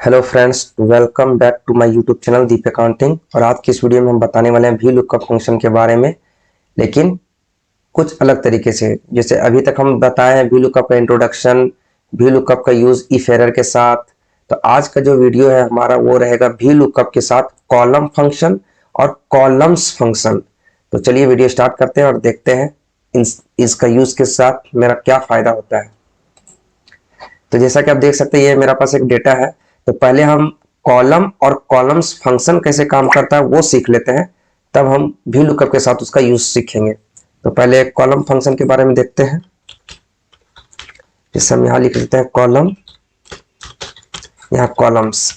Hello friends, welcome back to my YouTube channel Deep accounting. और आज की इस वीडियो में हम बताने वाले हैं वी लुकअप फंक्शन के बारे में, लेकिन कुछ अलग तरीके से। जैसे अभी तक हम बताए हैं वी लुकअप का इंट्रोडक्शन, वी लुकअप का यूज इफ एरर के साथ। तो आज का जो वीडियो है हमारा वो रहेगा वी लुकअप के साथ कॉलम फंक्शन और कॉलम्स फंक्शन। तो चलिए वीडियो स्टार्ट करते हैं और देखते हैं इसका यूज के साथ मेरा क्या फायदा होता है। तो जैसा कि आप देख सकते हैं ये मेरा पास एक डेटा है। तो पहले हम कॉलम और कॉलम्स फंक्शन कैसे काम करता है वो सीख लेते हैं, तब हम वी लुकअप के साथ उसका यूज सीखेंगे। तो पहले कॉलम फंक्शन के बारे में देखते हैं। जैसे हम यहाँ लिख लेते हैं कॉलम, यहाँ कॉलम्स।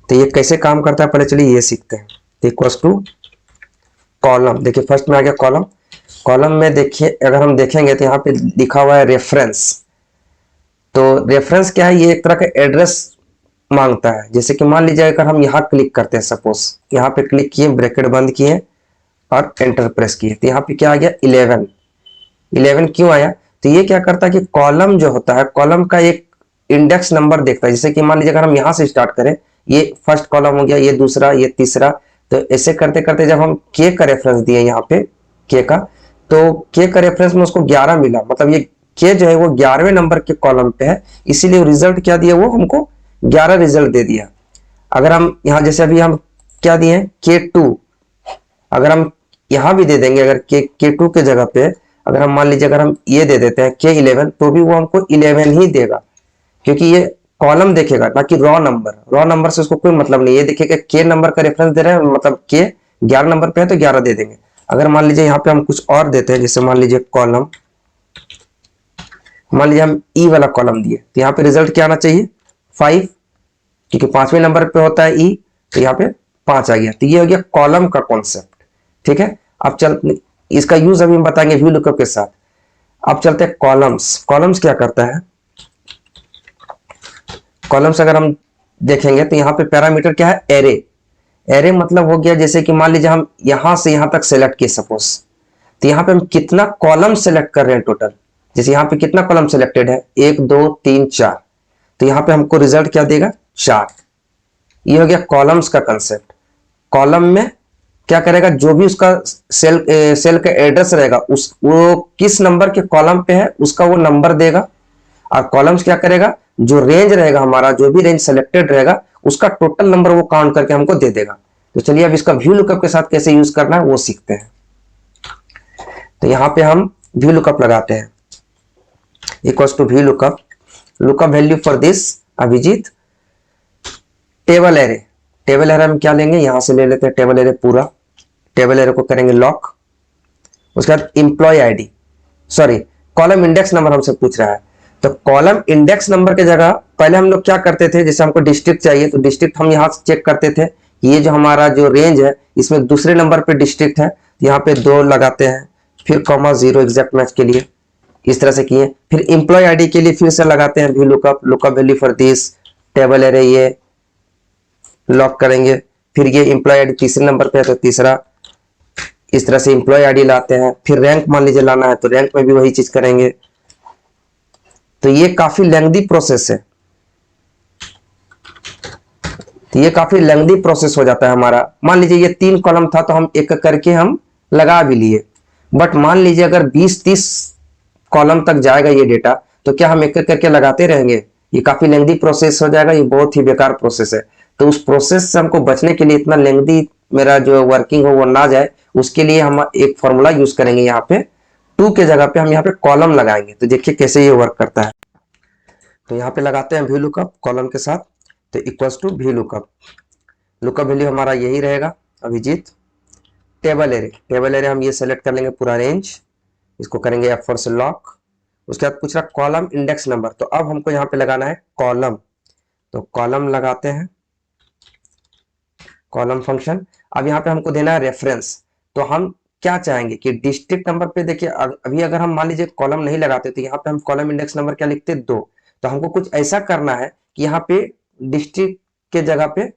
तो ये कैसे काम करता है पहले चलिए ये सीखते हैं। इक्वल्स टू कॉलम, देखिए फर्स्ट में आ गया कॉलम। कॉलम में देखिए अगर हम देखेंगे तो यहाँ पे लिखा हुआ है रेफरेंस। तो रेफरेंस क्या है, ये एक तरह का एड्रेस मांगता है। जैसे कि मान लीजिए अगर हम यहाँ क्लिक करते हैं, सपोज यहाँ पे क्लिक किए, ब्रैकेट बंद किए और एंटर प्रेस किए, तो यहाँ पे क्या आ गया 11। 11 क्यों आया? तो ये क्या करता है कि कॉलम जो होता है, कॉलम का एक इंडेक्स नंबर देखता है। जैसे कि मान लीजिए अगर हम यहाँ से स्टार्ट करें, ये फर्स्ट कॉलम हो गया, ये दूसरा, ये तीसरा। तो ऐसे करते करते जब हम के का रेफरेंस दिए यहाँ पे के का, तो के का रेफरेंस में उसको 11 मिला। मतलब ये के जो है वो 11वें नंबर के कॉलम पे है, इसीलिए रिजल्ट क्या दिया, वो हमको 11 रिजल्ट दे दिया। अगर हम यहाँ जैसे अभी हम क्या दिए K2, अगर हम यहाँ भी दे देंगे, अगर K2 के जगह पे अगर हम मान लीजिए अगर हम ये दे देते हैं K11, तो भी वो हमको 11 ही देगा, क्योंकि ये कॉलम देखेगा ना कि रॉ नंबर। रॉ नंबर से उसको कोई मतलब नहीं, ये देखेगा K नंबर का रेफरेंस दे रहे हैं, मतलब K 11 नंबर पे है तो 11 दे देंगे। अगर मान लीजिए यहाँ पे हम कुछ और देते हैं, जैसे मान लीजिए कॉलम, मान लीजिए हम ई वाला कॉलम दिए, तो यहाँ पे रिजल्ट क्या आना चाहिए 5, क्योंकि 5वें नंबर पे होता है ई, तो यहाँ पे 5 आ गया। तो ये हो गया कॉलम का कॉन्सेप्ट। ठीक है, अब चल इसका यूज अभी हम बताएंगे वी लुकअप के साथ। अब चलते हैं कॉलम्स। कॉलम्स क्या करता है? कॉलम्स अगर हम देखेंगे तो यहाँ पे पैरामीटर क्या है, एरे। एरे मतलब हो गया, जैसे कि मान लीजिए हम यहां से यहां तक सेलेक्ट किए सपोज, तो यहाँ पे हम कितना कॉलम सेलेक्ट कर रहे हैं टोटल। जैसे यहाँ पे कितना कॉलम सेलेक्टेड है, 1 2 3 4, तो यहाँ पे हमको रिजल्ट क्या देगा 4। ये हो गया कॉलम्स का कंसेप्ट। कॉलम में क्या करेगा, जो भी उसका सेल का एड्रेस रहेगा, उस वो किस नंबर के कॉलम पे है उसका वो नंबर देगा। और कॉलम्स क्या करेगा, जो रेंज रहेगा हमारा, जो भी रेंज सेलेक्टेड रहेगा उसका टोटल नंबर वो काउंट करके हमको दे देगा। तो चलिए अब इसका व्यू लुकअप के साथ कैसे यूज करना है वो सीखते हैं। तो यहाँ पे हम व्यू लुकअप लगाते हैं, equals to VLOOKUP, lookup value for this Abhijeet table array. Table array हम क्या लेंगे, यहां से ले लेते हैं टेबल एरे पूरा। टेबल एरे को करेंगे लॉक। उसके बाद employee ID, sorry column index number हमसे पूछ रहा है। तो कॉलम इंडेक्स नंबर की जगह पहले हम लोग क्या करते थे, जैसे हमको डिस्ट्रिक्ट चाहिए तो डिस्ट्रिक्ट हम यहाँ से चेक करते थे, ये जो हमारा जो रेंज है इसमें दूसरे नंबर पे डिस्ट्रिक्ट है, यहाँ पे 2 लगाते हैं, फिर कॉमा 0 एग्जैक्ट मैच के लिए, इस तरह से किए। फिर इंप्लॉय आईडी के लिए फिर से लगाते हैं V lookup, lookup value for this table array, ये लॉक करेंगे। फिर ये इंप्लॉय आईडी तीसरे नंबर पे है तो तीसरा, इस तरह से इंप्लॉय आईडी लाते हैं। फिर रैंक मान लीजिए लाना है तो रैंक में भी वही चीज करेंगे। तो ये काफी लेंथी प्रोसेस है, तो ये काफी लेंथी प्रोसेस हो जाता है हमारा। मान लीजिए ये 3 कॉलम था तो हम एक एक करके हम लगा भी लिए, बट मान लीजिए अगर 20-30 कॉलम तक जाएगा ये डेटा, तो क्या हम एक एक करके लगाते रहेंगे? ये काफी लेंथी प्रोसेस हो जाएगा, ये बहुत ही बेकार प्रोसेस है। तो उस प्रोसेस से हमको बचने के लिए, इतना लेंथी मेरा जो वर्किंग हो वो ना जाए, उसके लिए हम एक फॉर्मूला यूज करेंगे। यहाँ पे 2 के जगह पे हम यहाँ पे कॉलम लगाएंगे। तो देखिए कैसे ये वर्क करता है। तो यहाँ पे लगाते हैं व्यू लुकअप कॉलम के साथ, तो equals to VLOOKUP, lookup value हमारा यही रहेगा Abhijeet table array. Table array हम ये सेलेक्ट कर लेंगे पूरा रेंज, इसको करेंगे F4 से लॉक। उसके बाद पूछ रहा कॉलम इंडेक्स नंबर, तो अब हमको यहाँ पे लगाना है कॉलम। तो कॉलम लगाते हैं, कॉलम फंक्शन। अब यहाँ पे हमको देना है रेफरेंस। तो हम क्या चाहेंगे कि डिस्ट्रिक्ट नंबर पे, देखिए अभी अगर हम मान लीजिए कॉलम नहीं लगाते तो यहाँ पे हम कॉलम इंडेक्स नंबर क्या लिखते 2। तो हमको कुछ ऐसा करना है कि यहाँ पे डिस्ट्रिक्ट के जगह पे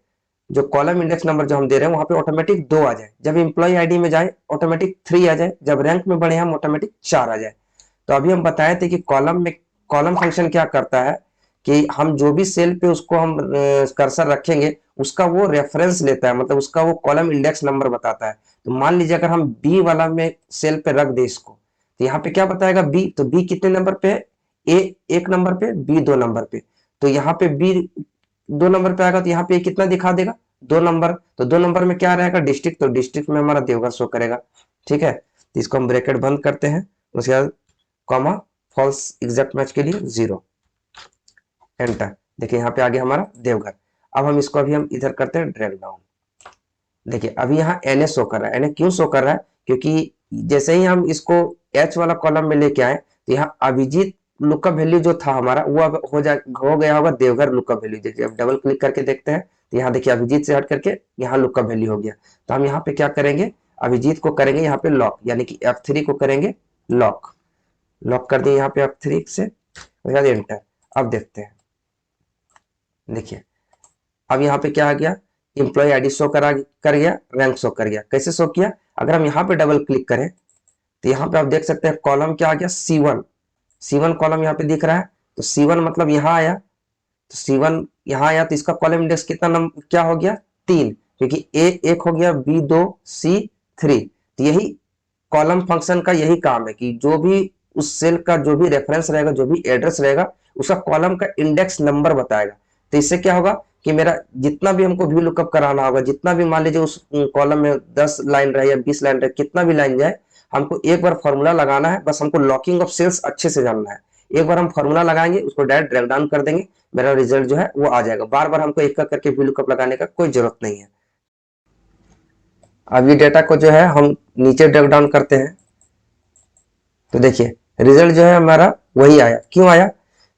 जो कॉलम इंडेक्स नंबर जो हम दे रहे हैं वहां पे ऑटोमेटिक 2 आ जाए, जब एम्प्लॉय आईडी में जाए ऑटोमेटिक 3 आ जाए, जब रैंक में बढ़े हम ऑटोमेटिक 4 आ जाए। तो अभी हम बताए थे कि कॉलम में, कॉलम फंक्शन क्या करता है कि हम जो भी सेल पे उसको हम कर्सर रखेंगे उसका वो रेफरेंस लेता है, मतलब उसका वो कॉलम इंडेक्स नंबर बताता है। तो मान लीजिए अगर हम बी वाला में सेल पे रख दे इसको, तो यहाँ पे क्या बताएगा बी, तो बी कितने नंबर पे है, ए एक नंबर पे, बी 2 नंबर पे। तो यहाँ पे बी 2 नंबर पे आएगा तो यहाँ पे कितना दिखा देगा, 2 नंबर। तो 2 नंबर में क्या रहेगा, डिस्ट्रिक्ट, तो डिस्ट्रिक्ट में हमारा देवघर शो करेगा। ठीक है, तो इसको हम ब्रैकेट बंद करते हैं, उसके बाद कॉमा फॉल्स एग्जैक्ट मैच के लिए 0, एंटर। देखिए यहाँ पे आ गया हमारा देवघर। अब हम इसको अभी हम इधर करते हैं ड्रैग डाउन। देखिए अभी यहाँ एनए शो कर रहा है, एनए क्यों शो कर रहा है, क्योंकि जैसे ही हम इसको एच वाला कॉलम में लेके आए तो यहाँ अभिजीत लुकअप वैल्यू जो था हमारा वो अब हो गया होगा देवघर लुकअप वैल्यू। देखिए अब डबल क्लिक करके देखते हैं तो यहाँ देखिए अभिजीत से हट करके यहाँ लुकअप वैल्यू हो गया। तो हम यहाँ पे क्या करेंगे, अभिजीत को करेंगे यहाँ पे लॉक, यानी कि F3 को करेंगे लॉक, लॉक कर दिए यहाँ पे F3 से, उसके बाद एंटर। अब देखते हैं, देखिए अब यहाँ पे क्या आ गया, इंप्लॉय आईडी शो कर गया, रैंक शो कर गया। कैसे शो किया, अगर हम यहाँ पे डबल क्लिक करें तो यहाँ पे आप देख सकते हैं कॉलम क्या आ गया, C1, C1 कॉलम यहाँ पे दिख रहा है। तो C1 मतलब यहाँ आया, तो C1 यहाँ आया, तो इसका कॉलम इंडेक्स कितना नंबर क्या हो गया, 3, क्योंकि A 1 हो गया, B 2, C 3। तो यही कॉलम फंक्शन का यही काम है कि जो भी उस सेल का जो भी रेफरेंस रहेगा, जो भी एड्रेस रहेगा, उसका कॉलम का इंडेक्स नंबर बताएगा। तो इससे क्या होगा कि मेरा जितना भी हमको व्यू लुकअप कराना होगा, जितना भी मान लीजिए उस कॉलम में 10 लाइन रहे या 20 लाइन रहे, कितना भी लाइन जाए, हमको एक बार फॉर्मूला लगाना है, बस हमको लॉकिंग ऑफ सेल्स अच्छे से जानना है। एक बार हम फॉर्मूला लगाएंगे, उसको डायरेक्ट ड्रैग डाउन कर देंगे, मेरा रिजल्ट जो है वो आ जाएगा। बार बार हमको एक करके व्यू लुकअप लगाने का कोई जरूरत नहीं है। अब ये डेटा को जो है हम नीचे ड्रैग डाउन करते हैं, तो देखिए रिजल्ट जो है हमारा वही आया। क्यों आया,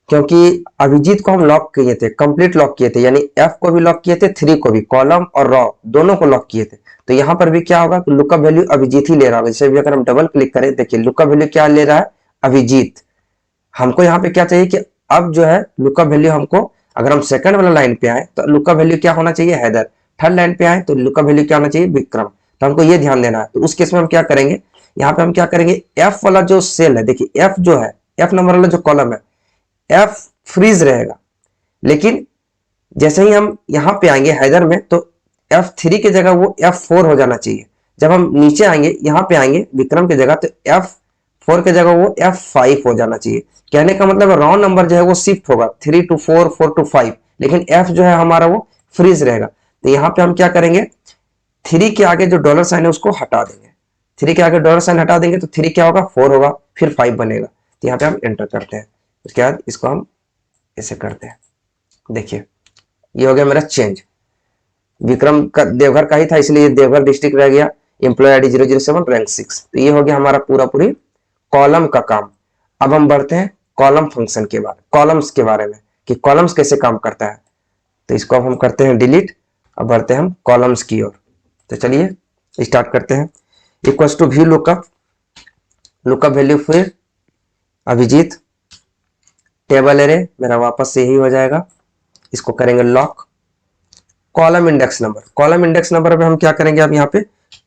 क्योंकि अभिजीत को हम लॉक किए थे, कंप्लीट लॉक किए थे, यानी F को भी लॉक किए थे, 3 को भी, कॉलम और रॉ दोनों को लॉक किए थे। तो यहाँ पर भी क्या होगा, लुकअप वैल्यू अभिजीत ही ले रहा होगा। जैसे भी अगर हम डबल क्लिक करें, देखिए लुकअप वैल्यू क्या ले रहा है, अभिजीत। हमको यहाँ पे क्या चाहिए कि अब जो है लुकअप वैल्यू हमको, अगर हम सेकंड वाला लाइन पे आए तो लुकअप वैल्यू क्या होना चाहिए, हैदर। थर्ड लाइन पे आए तो लुकअप वैल्यू क्या होना चाहिए, विक्रम। तो हमको ये ध्यान देना है। तो उस केस में हम क्या करेंगे, यहाँ पे हम क्या करेंगे, F वाला जो सेल है, देखिए F जो है, F नंबर वाला जो कॉलम है, F फ्रीज रहेगा। लेकिन जैसे ही हम यहाँ पे आएंगे हैदर में, तो F3 की जगह वो F4 हो जाना चाहिए। जब हम नीचे आएंगे, यहाँ पे आएंगे विक्रम की जगह, तो F4 की जगह वो F5 हो जाना चाहिए। कहने का मतलब रॉ नंबर जो है वो शिफ्ट होगा 3 to 4, 4 to 5, लेकिन F जो है हमारा वो फ्रीज रहेगा। तो यहाँ पे हम क्या करेंगे, 3 के आगे जो डॉलर साइन है उसको हटा देंगे। 3 के आगे डॉलर साइन हटा देंगे तो 3 क्या होगा, 4 होगा, फिर 5 बनेगा। तो यहाँ पे हम एंटर करते हैं, उसके बाद इसको हम ऐसे करते हैं। देखिए ये हो गया मेरा चेंज, विक्रम का देवघर का ही था इसलिए ये देवघर डिस्ट्रिक्ट रह गया, एम्प्लॉय आईडी 007, रैंक 6। तो ये हो गया हमारा पूरा पूरी कॉलम का काम। अब हम बढ़ते हैं कॉलम फंक्शन के बारे, कॉलम्स के बारे में, कि कॉलम्स कैसे काम करता है। तो इसको अब हम करते हैं डिलीट, अब बढ़ते हैं हम कॉलम्स की ओर। तो चलिए स्टार्ट करते हैं। Equals to VLOOKUP, lookup value फिर अभिजीत, टेबल एरे मेरा वापस से यही हो जाएगा, इसको करेंगे lock. Column index number, column index number पे हम क्या करेंगे, अब यहाँ पे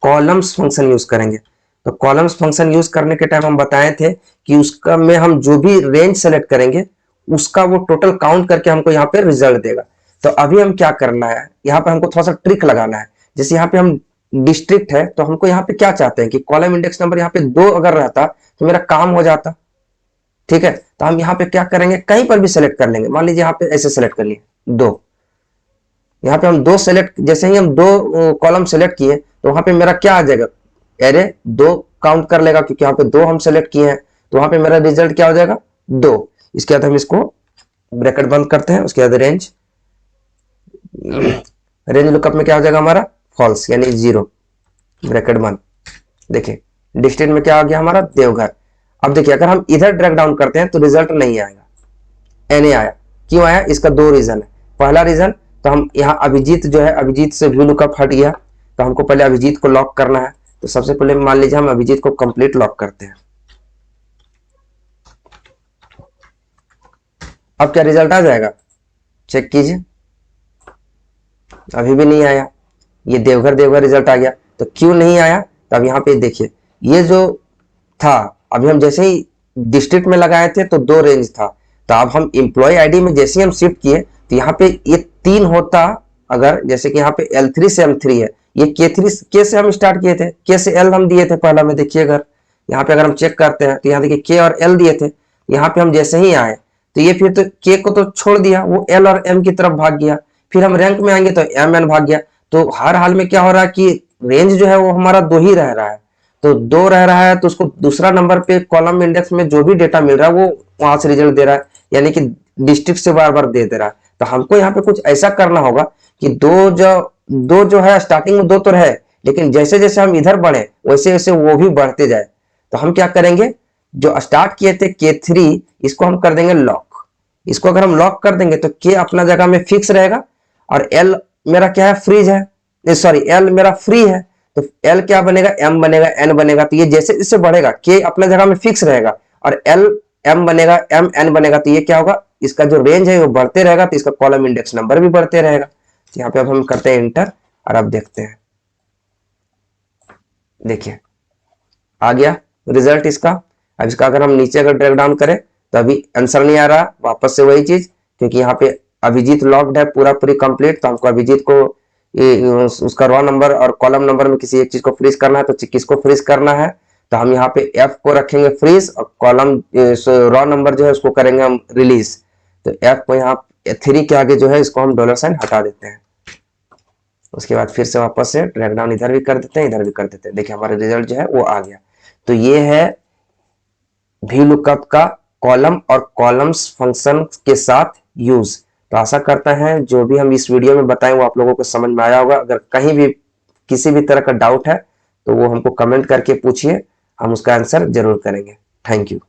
कॉलम्स फंक्शन यूज करेंगे। तो कॉलम्स फंक्शन यूज करने के टाइम हम बताए थे कि उसका में हम जो भी रेंज सेलेक्ट करेंगे उसका वो टोटल काउंट करके हमको यहाँ पे रिजल्ट देगा। तो अभी हम क्या करना है, यहाँ पे हमको थोड़ा सा ट्रिक लगाना है। जैसे यहाँ पे हम डिस्ट्रिक्ट है, तो हमको यहाँ पे क्या चाहते हैं कि कॉलम इंडेक्स नंबर यहाँ पे 2 अगर रहता तो मेरा काम हो जाता। ठीक है, तो हम यहाँ पे क्या करेंगे, कहीं पर भी सेलेक्ट कर लेंगे। मान लीजिए यहाँ पे ऐसे सेलेक्ट कर लिए 2, यहाँ पे हम 2 सेलेक्ट, जैसे ही हम 2 कॉलम सेलेक्ट किए तो वहां पे मेरा क्या आ जाएगा, एरे 2 काउंट कर लेगा, क्योंकि यहाँ पे 2 हम सेलेक्ट किए हैं। तो वहां पे मेरा रिजल्ट क्या हो जाएगा, 2। इसके बाद हम इसको ब्रैकेट बंद करते हैं, उसके बाद रेंज, रेंज लुकअप में क्या हो जाएगा हमारा, फॉल्स, यानी 0, ब्रैकेट बंद। देखिए डिस्ट्रिक्ट में क्या आ गया हमारा, देवघर। अब देखिए अगर हम इधर ड्रैग डाउन करते हैं तो रिजल्ट नहीं आएगा, एने आया। क्यों आया, इसका 2 रीजन है। पहला रीजन, तो हम यहाँ अभिजीत जो है, अभिजीत से व्यू लुकअप हट गया, तो हमको पहले अभिजीत को लॉक करना है। तो सबसे पहले मान लीजिए हम अभिजीत को कंप्लीट लॉक करते हैं। अब क्या रिजल्ट आ जाएगा, चेक कीजिए, अभी भी नहीं आया, ये देवघर देवघर रिजल्ट आ गया। तो क्यों नहीं आया, तो अब यहाँ पे देखिए ये जो था, अभी हम जैसे ही डिस्ट्रिक्ट में लगाए थे तो 2 रेंज था, तो अब हम एम्प्लॉय आईडी में जैसे ही हम शिफ्ट किए तो यहाँ पे ये 3 होता, अगर जैसे कि यहाँ पे L3 से M3 है, ये K से हम स्टार्ट किए थे, K से L हम दिए थे पहला में। देखिए अगर यहाँ पे अगर हम चेक करते हैं तो यहाँ देखिए K और L दिए थे, यहाँ पे हम जैसे ही आए तो ये फिर तो K को तो छोड़ दिया, वो L और M की तरफ भाग गया। फिर हम रैंक में आएंगे तो MN भाग गया। तो हर हाल में क्या हो रहा है कि रेंज जो है वो हमारा 2 ही रह रहा है। तो 2 रह रहा है तो उसको दूसरा नंबर पे कॉलम इंडेक्स में जो भी डेटा मिल रहा है वो वहां से रिजल्ट दे रहा है, यानी कि डिस्ट्रिक्ट से बार बार दे रहा है। तो हमको यहाँ पे कुछ ऐसा करना होगा कि दो जो है स्टार्टिंग में 2 तो रहे, लेकिन जैसे जैसे हम इधर बढ़े वैसे वैसे वो भी बढ़ते जाए। तो हम क्या करेंगे, जो स्टार्ट किए थे K3 इसको हम कर देंगे लॉक। इसको अगर हम लॉक कर देंगे तो K अपना जगह में फिक्स रहेगा और L मेरा क्या है, फ्रीज है, सॉरी L मेरा फ्री है। तो L क्या बनेगा, M बनेगा, N बनेगा। तो ये जैसे जैसे बढ़ेगा K अपना जगह में फिक्स रहेगा और L M बनेगा, M N बनेगा। तो ये क्या होगा, इसका जो रेंज है वो बढ़ते रहेगा, तो इसका कॉलम इंडेक्स नंबर भी बढ़ते रहेगा। तो यहाँ पे अब हम करते हैं इंटर और अब देखते हैं, देखिए आ गया रिजल्ट इसका। अब इसका अगर हम नीचे अगर ड्रैग डाउन करें तो अभी आंसर नहीं आ रहा, वापस से वही चीज, क्योंकि यहाँ पे अभिजीत लॉक्ड है पूरा पूरी कंप्लीट। तो हमको अभिजीत को उसका रॉ नंबर और कॉलम नंबर में किसी एक चीज को फ्रीज करना है, तो किसको फ्रीज करना है, तो हम यहाँ पे F को रखेंगे फ्रीज और कॉलम रॉ नंबर जो है उसको करेंगे हम रिलीज। तो F को यहाँ 3 के आगे जो है इसको हम $साइन हटा देते हैं। उसके बाद फिर से वापस से ड्रैग डाउन इधर भी कर देते हैं, इधर भी कर देते हैं। देखिए हमारा रिजल्ट जो है वो आ गया। तो ये है वी लुकअप का कॉलम और कॉलम्स फंक्शन के साथ यूज। तो आशा करता है जो भी हम इस वीडियो में बताएं वो आप लोगों को समझ में आया होगा। अगर कहीं भी किसी भी तरह का डाउट है तो वो हमको कमेंट करके पूछिए, हम उसका आंसर जरूर करेंगे। Thank you.